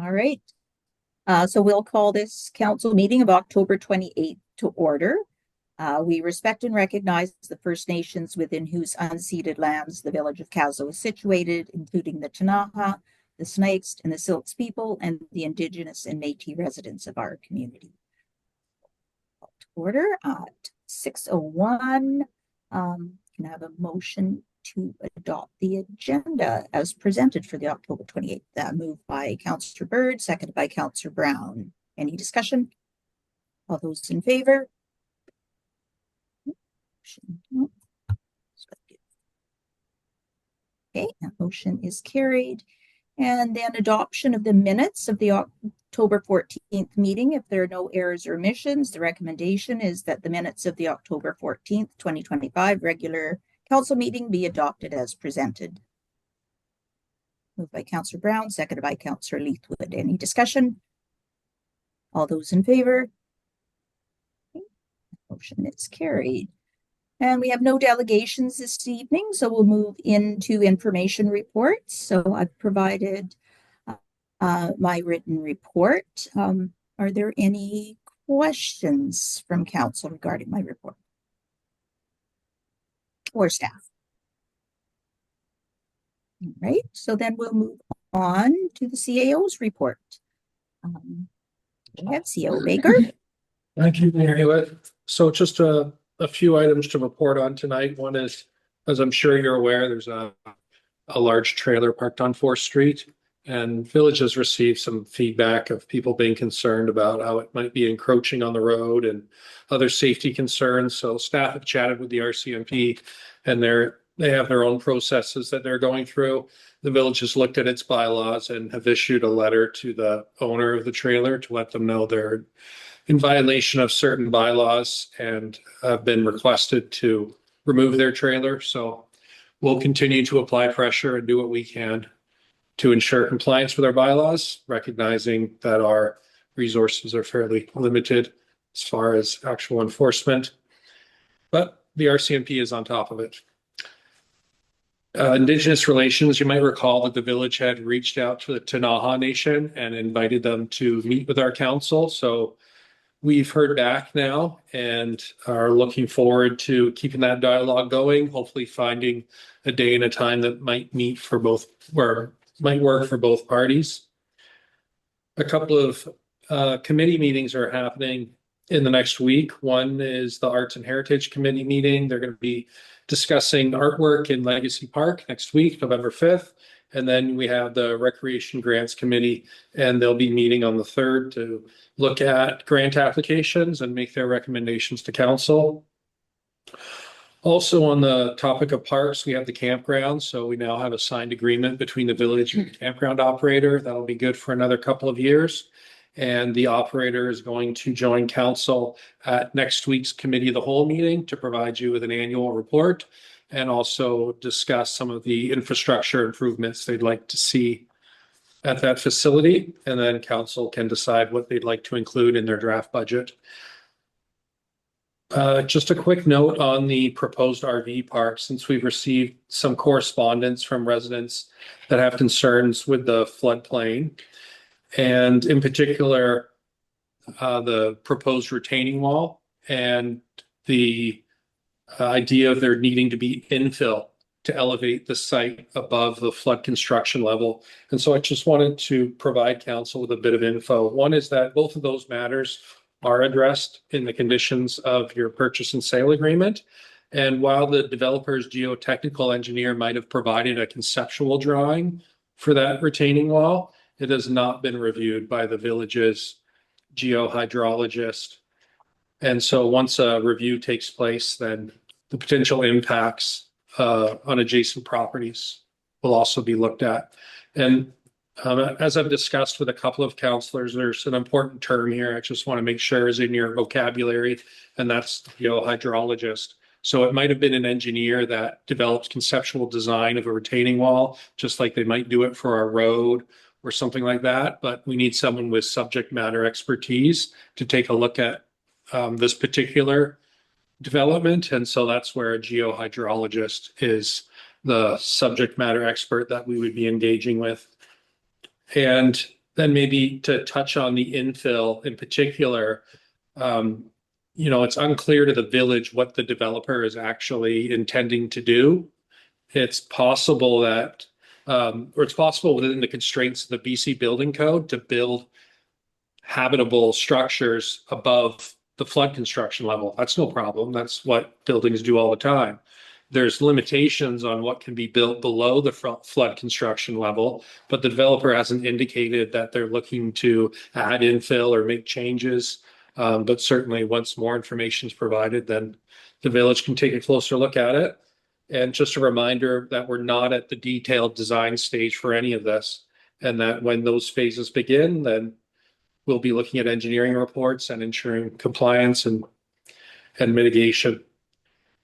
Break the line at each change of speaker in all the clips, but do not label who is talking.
All right. So we'll call this council meeting of October 28th to order. We respect and recognize the First Nations within whose unceded lands the village of Kaslo is situated, including the Ktunaxa, the Snakes, and the Silks people, and the Indigenous and Métis residents of our community. Order at 6:01. Can I have a motion to adopt the agenda as presented for the October 28th? Moved by Councillor Bird, seconded by Councillor Brown. Any discussion? All those in favor? Okay, that motion is carried. And then adoption of the minutes of the October 14th meeting. If there are no errors or omissions, the recommendation is that the minutes of the October 14th, 2025 regular council meeting be adopted as presented. Moved by Councillor Brown, seconded by Councillor Leithwood. Any discussion? All those in favor? Okay. Motion is carried. And we have no delegations this evening, so we'll move into information reports. So I've provided my written report. Are there any questions from council regarding my report or staff? All right, so then we'll move on to the CAO's report. We have CAO Baker.
Thank you, Mayor Hewitt. So just a few items to report on tonight. One is, as I'm sure you're aware, there's a large trailer parked on 4th Street, and Village has received some feedback of people being concerned about how it might be encroaching on the road and other safety concerns. So staff have chatted with the RCMP, and they have their own processes that they're going through. The Village has looked at its bylaws and have issued a letter to the owner of the trailer to let them know they're in violation of certain bylaws and have been requested to remove their trailer. So we'll continue to apply pressure and do what we can to ensure compliance with our bylaws, recognizing that our resources are fairly limited as far as actual enforcement. But the RCMP is on top of it. Indigenous relations, you might recall that the Village had reached out to the Ktunaxa Nation and invited them to meet with our council. So we've heard back now and are looking forward to keeping that dialogue going, hopefully finding a day and a time that might meet for both, or might work for both parties. A couple of committee meetings are happening in the next week. One is the Arts and Heritage Committee meeting. They're going to be discussing artwork in Legacy Park next week, November 5th. And then we have the Recreation Grants Committee, and they'll be meeting on the 3rd to look at grant applications and make their recommendations to council. Also on the topic of parks, we have the campground. So we now have a signed agreement between the Village and the campground operator. That'll be good for another couple of years. And the operator is going to join council at next week's Committee of the Whole meeting to provide you with an annual report and also discuss some of the infrastructure improvements they'd like to see at that facility. And then council can decide what they'd like to include in their draft budget. Just a quick note on the proposed RV park, since we've received some correspondence from residents that have concerns with the floodplain, and in particular, the proposed retaining wall and the idea of there needing to be infill to elevate the site above the flood construction level. And so I just wanted to provide council with a bit of info. One is that both of those matters are addressed in the conditions of your purchase and sale agreement. And while the developer's geotechnical engineer might have provided a conceptual drawing for that retaining wall, it has not been reviewed by the Village's geohydrologist. And so once a review takes place, then the potential impacts on adjacent properties will also be looked at. And as I've discussed with a couple of councillors, there's an important term here I just want to make sure is in your vocabulary, and that's the geohydrologist. So it might have been an engineer that developed conceptual design of a retaining wall, just like they might do it for a road or something like that. But we need someone with subject matter expertise to take a look at this particular development. And so that's where a geohydrologist is the subject matter expert that we would be engaging with. And then maybe to touch on the infill in particular, it's unclear to the village what the developer is actually intending to do. It's possible that, or it's possible within the constraints of the BC Building Code to build habitable structures above the flood construction level. That's no problem. That's what buildings do all the time. There's limitations on what can be built below the flood construction level, but the developer hasn't indicated that they're looking to add infill or make changes. But certainly once more information is provided, then the village can take a closer look at it. And just a reminder that we're not at the detailed design stage for any of this, and that when those phases begin, then we'll be looking at engineering reports and ensuring compliance and mitigation.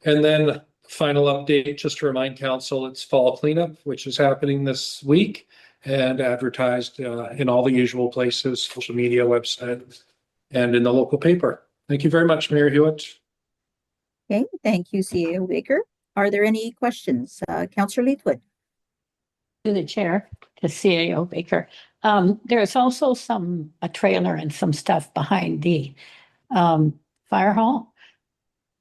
And then final update, just to remind council, it's fall cleanup, which is happening this week and advertised in all the usual places, social media, website, and in the local paper. Thank you very much, Mayor Hewitt.
Okay, thank you, CAO Baker. Are there any questions? Councillor Leithwood.
To the chair, to CAO Baker. There's also a trailer and some stuff behind the fire hall.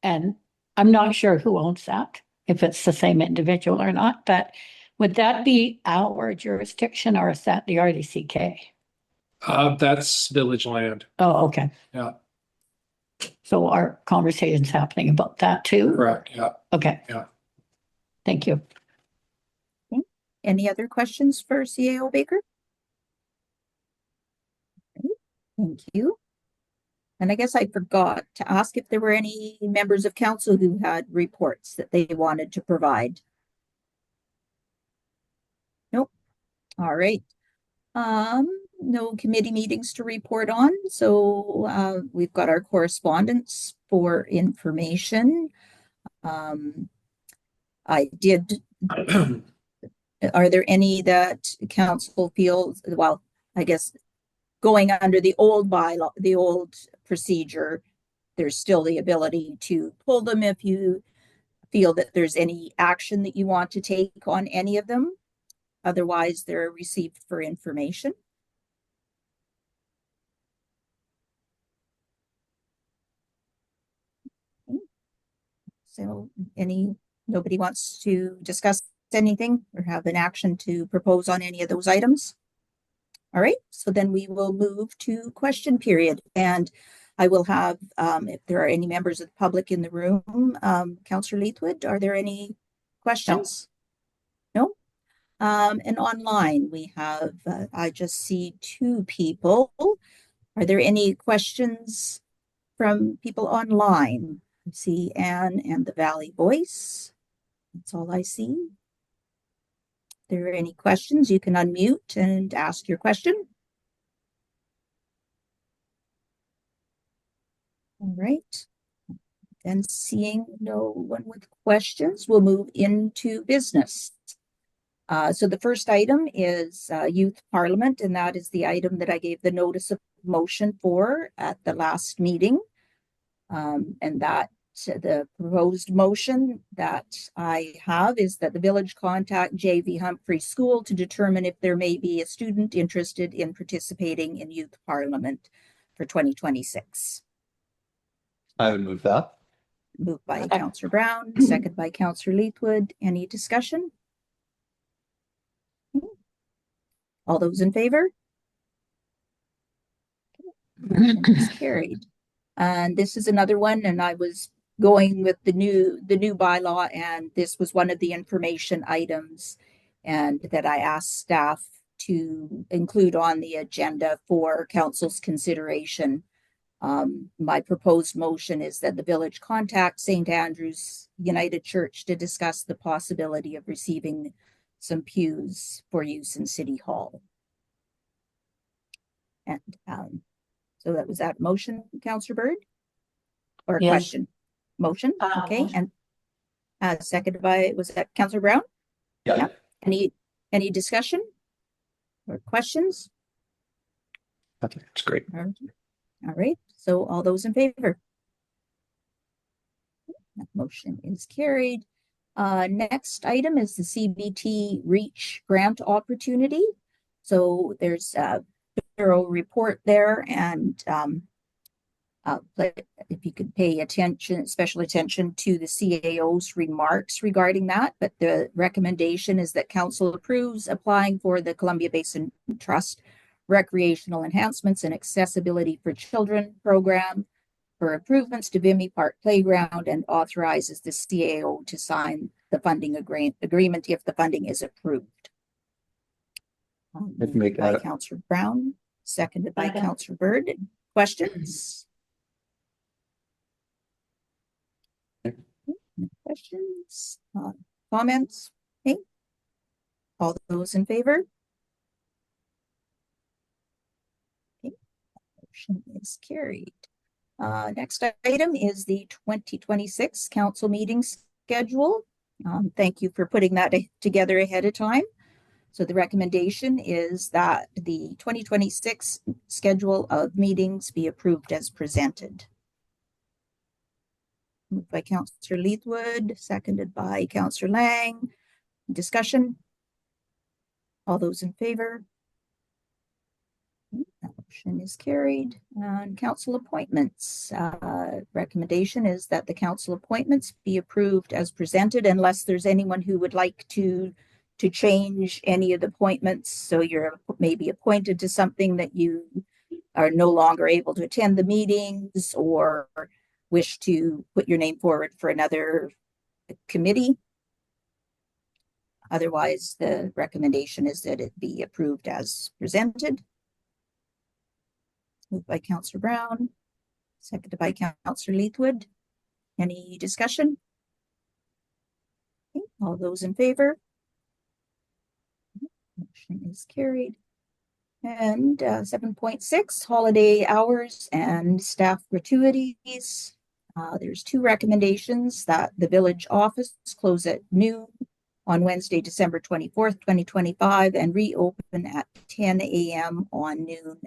And I'm not sure who owns that, if it's the same individual or not, but would that be our jurisdiction or is that the RDCK?
That's village land.
Oh, okay.
Yeah.
So our conversation's happening about that too?
Correct, yeah.
Okay.
Yeah.
Thank you.
Okay. Any other questions for CAO Baker? Okay. Thank you. And I guess I forgot to ask if there were any members of council who had reports that they wanted to provide. Nope. All right. No committee meetings to report on. So we've got our correspondence for information. I did. Are there any that council feels, well, I guess going under the old bylaw, the old procedure, there's still the ability to pull them if you feel that there's any action that you want to take on any of them. Otherwise, they're received for information. Okay. So nobody wants to discuss anything or have an action to propose on any of those items? All right, so then we will move to question period. And I will have, if there are any members of the public in the room, Councillor Leithwood, are there any questions? No? And online we have, I just see two people. Are there any questions from people online? I see Anne and the Valley Voice. That's all I see. If there are any questions, you can unmute and ask your question. All right. Then seeing no one with questions, we'll move into business. So the first item is Youth Parliament, and that is the item that I gave the notice of motion for at the last meeting. And that the proposed motion that I have is that the village contact J.V. Humphrey School to determine if there may be a student interested in participating in Youth Parliament for 2026.
I would move that.
Moved by Councillor Brown, second by Councillor Leithwood. Any discussion? All those in favor? Motion is carried. And this is another one, and I was going with the new bylaw, and this was one of the information items and that I asked staff to include on the agenda for council's consideration. My proposed motion is that the village contact St. Andrew's United Church to discuss the possibility of receiving some pews for use in City Hall. And so that was that motion, Councillor Bird? Or
Yes.
question? Motion, okay.
Motion.
And seconded by, was that Councillor Brown?
Yeah.
Any discussion or questions?
I think it's great.
All right, so all those in favor? That motion is carried. Next item is the CBT Reach grant opportunity. So there's thorough report there, and if you could pay attention, special attention to the CAO's remarks regarding that. But the recommendation is that council approves applying for the Columbia Basin Trust Recreational Enhancements and Accessibility for Children program for improvements to Vimy Park Playground, and authorizes the CAO to sign the funding agreement if the funding is approved.
I'd make
By
that.
Councillor Brown, seconded by Councillor Bird. Questions? Questions? Comments? Okay. All those in favor? Okay. Motion is carried. Next item is the 2026 council meeting schedule. Thank you for putting that together ahead of time. So the recommendation is that the 2026 schedule of meetings be approved as presented. Moved by Councillor Leithwood, seconded by Councillor Lang. Discussion? All those in favor? That motion is carried. And council appointments. Recommendation is that the council appointments be approved as presented, unless there's anyone who would like to change any of the appointments. So you're maybe appointed to something that you are no longer able to attend the meetings, or wish to put your name forward for another committee. Otherwise, the recommendation is that it be approved as presented. Moved by Councillor Brown, seconded by Councillor Leithwood. Any discussion? Okay, all those in favor? Motion is carried. And 7.6, holiday hours and staff gratuities. There's two recommendations: that the village office close at noon on Wednesday, December 24th, 2025, and reopen at 10 a.m. on noon,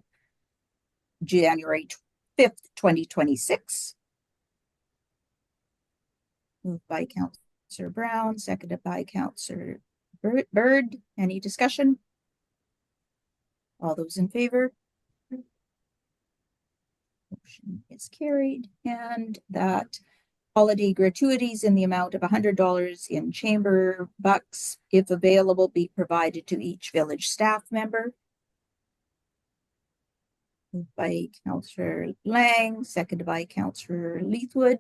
January 5th, 2026. Moved by Councillor Brown, seconded by Councillor Bird. Any discussion? All those in favor? Motion is carried. And that holiday gratuities in the amount of $100 in chamber bucks, if available, be provided to each village staff member. Moved by Councillor Lang, seconded by Councillor Leithwood.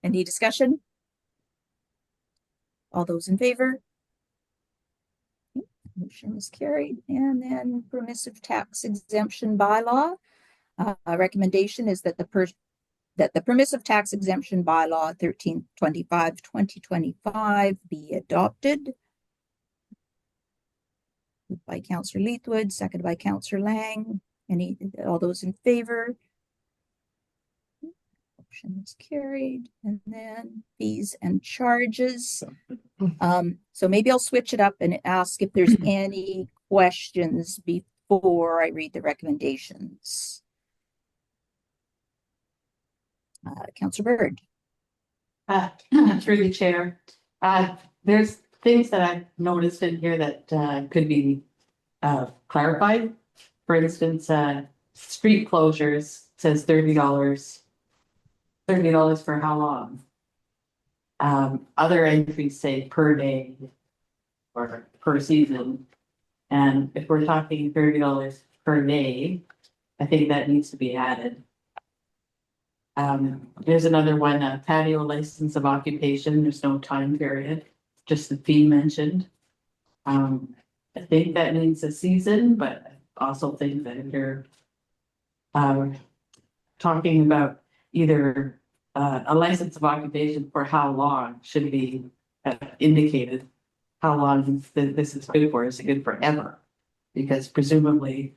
Any discussion? All those in favor? Motion is carried. And then permissive tax exemption bylaw. Recommendation is that the permissive tax exemption bylaw 1325/2025 be adopted. Moved by Councillor Leithwood, seconded by Councillor Lang. All those in favor? Motion is carried. And then fees and charges. So maybe I'll switch it up and ask if there's any questions before I read the recommendations. Councillor Bird.
Through the chair, there's things that I've noticed in here that could be clarified. For instance, street closures says $30. $30 for how long? Other entries say per day or per season. And if we're talking $30 per day, I think that needs to be added. There's another one, patio license of occupation. There's no time period, just the fee mentioned. I think that means a season, but I also think that if you're talking about either a license of occupation for how long should be indicated. How long this is good for? Is it good forever? Because presumably,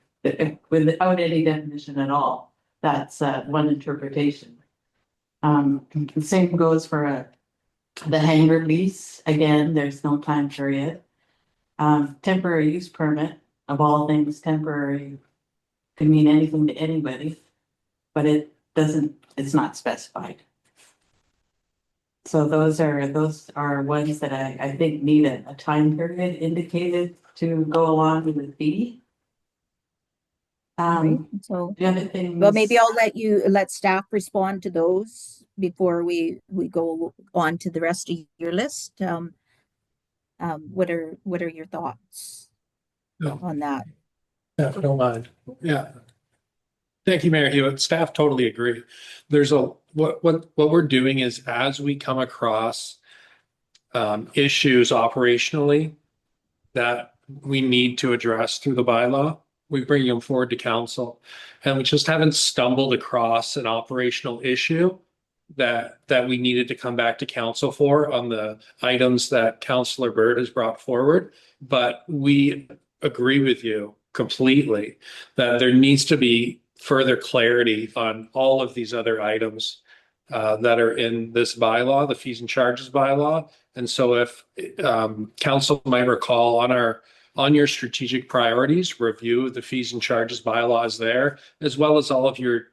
without any definition at all, that's one interpretation. The same goes for the hangar lease. Again, there's no time period. Temporary use permit, of all things, temporary could mean anything to anybody, but it's not specified. So those are ones that I think need a time period indicated to go along with the fee.
Right?
Um,
So,
the other thing.
well, maybe I'll let staff respond to those before we go on to the rest of your list. What are your thoughts
No,
on that?
yeah, don't mind. Yeah. Thank you, Mayor Hewitt. Staff totally agree. There's what we're doing is as we come across issues operationally that we need to address through the bylaw, we bring them forward to council. And we just haven't stumbled across an operational issue that we needed to come back to council for on the items that Councillor Bird has brought forward. But we agree with you completely that there needs to be further clarity on all of these other items that are in this bylaw, the fees and charges bylaw. And so if council might recall on your strategic priorities, review the fees and charges bylaws there, as well as all of your,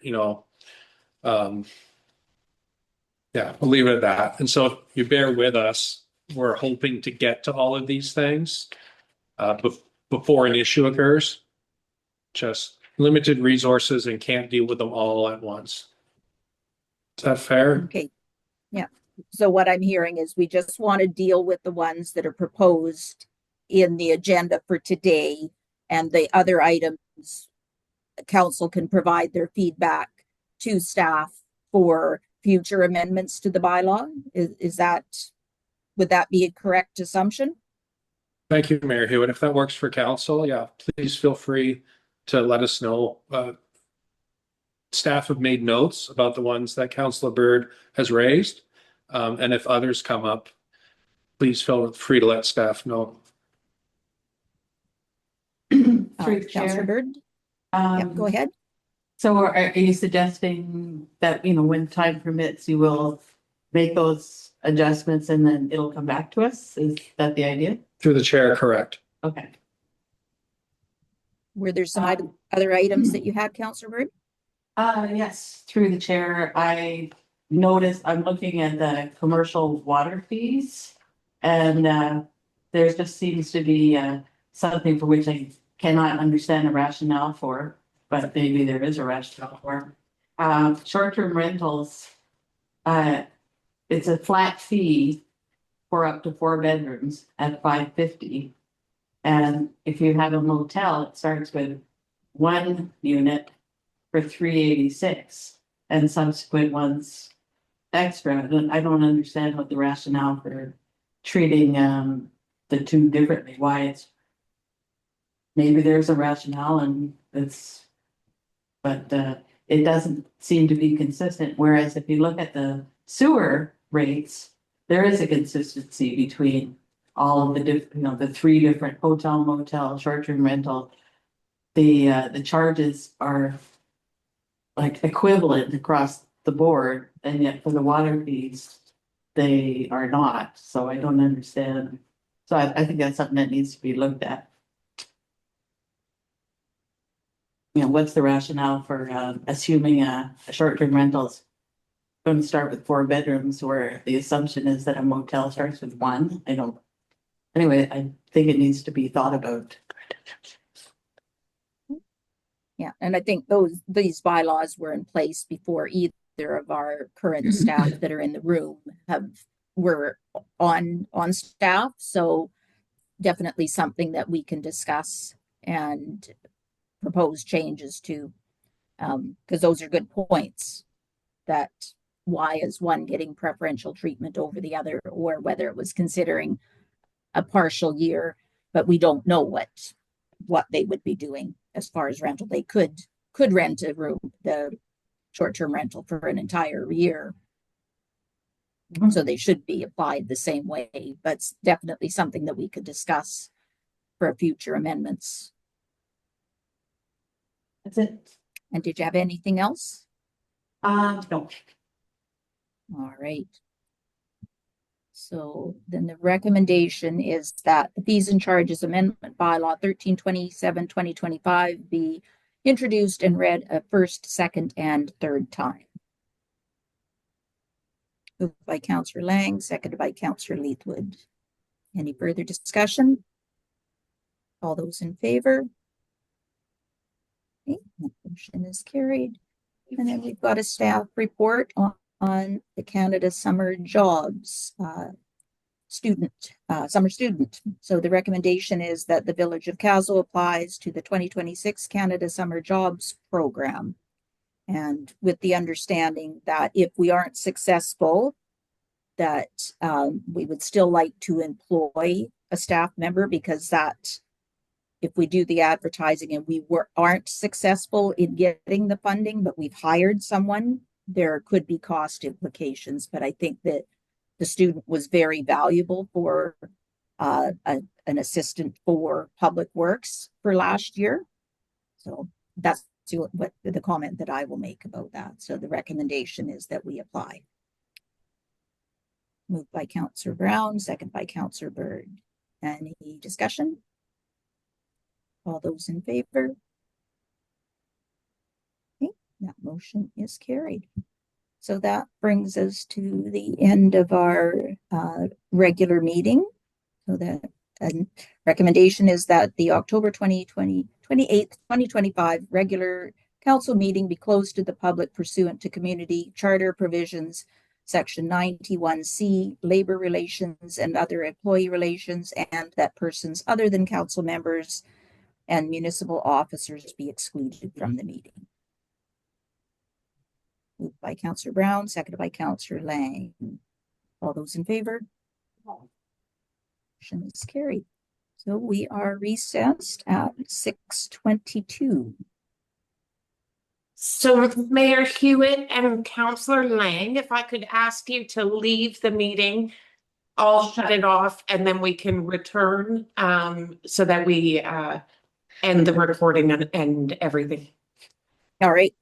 yeah, we'll leave it at that. And so if you bear with us, we're hoping to get to all of these things before an issue occurs. Just limited resources and can't deal with them all at once. Is that fair?
Okay. Yeah. So what I'm hearing is we just want to deal with the ones that are proposed in the agenda for today, and the other items, council can provide their feedback to staff for future amendments to the bylaw. Would that be a correct assumption?
Thank you, Mayor Hewitt. If that works for council, yeah, please feel free to let us know. Staff have made notes about the ones that Councillor Bird has raised. And if others come up, please feel free to let staff know.
Through the
Councillor
chair.
Bird? Yep, go ahead.
So are you suggesting that, when time permits, you will make those adjustments and then it'll come back to us? Is that the idea?
Through the chair, correct.
Okay.
Were there some other items that you had, Councillor Bird?
Yes, through the chair, I noticed, I'm looking at the commercial water fees. And there just seems to be something for which I cannot understand a rationale for, but maybe there is a rationale for. Short-term rentals, it's a flat fee for up to 4 bedrooms at $550. And if you have a motel, it starts with 1 unit for $386 and subsequent ones extra. And I don't understand what the rationale for treating the two differently, why it's, maybe there's a rationale and but it doesn't seem to be consistent. Whereas if you look at the sewer rates, there is a consistency between all of the different, the 3 different hotel, motel, short-term rental. The charges are like equivalent across the board, and yet for the water fees, they are not. So I don't understand. So I think that's something that needs to be looked at. What's the rationale for assuming a short-term rental's going to start with 4 bedrooms, where the assumption is that a motel starts with 1? Anyway, I think it needs to be thought about.
Yeah, and I think these bylaws were in place before either of our current staff that are in the room were on staff. So definitely something that we can discuss and propose changes to, because those are good points. That why is one getting preferential treatment over the other, or whether it was considering a partial year, but we don't know what they would be doing as far as rental. They could rent a room, the short-term rental, for an entire year. So they should be applied the same way, but it's definitely something that we could discuss for future amendments.
That's it.
And did you have anything else?
No.
All right. So then the recommendation is that the fees and charges amendment bylaw 1327/2025 be introduced and read a first, second, and third time. Moved by Councillor Lang, seconded by Councillor Leithwood. Any further discussion? All those in favor? Okay, Motion is carried. And then we've got a staff report on the Canada Summer Jobs summer student. So the recommendation is that the Village of Kaslo applies to the 2026 Canada Summer Jobs Program. And with the understanding that if we aren't successful, that we would still like to employ a staff member, because that if we do the advertising and we aren't successful in getting the funding, but we've hired someone, there could be cost implications. But I think that the student was very valuable for an assistant for Public Works for last year. So that's what the comment that I will make about that. So the recommendation is that we apply. Moved by Councillor Brown, second by Councillor Bird. Any discussion? All those in favor? Okay, that motion is carried. So that brings us to the end of our regular meeting. So the recommendation is that the October 28th, 2025 regular council meeting be closed to the public pursuant to community charter provisions, Section 91C, labor relations and other employee relations, and that persons other than council members and municipal officers be excluded from the meeting. Moved by Councillor Brown, seconded by Councillor Lang. All those in favor? Motion is carried. So we are recessed at 6:22.
So Mayor Hewitt and Councillor Lang, if I could ask you to leave the meeting, I'll shut it off and then we can return so that we end the recording and everything.
All right.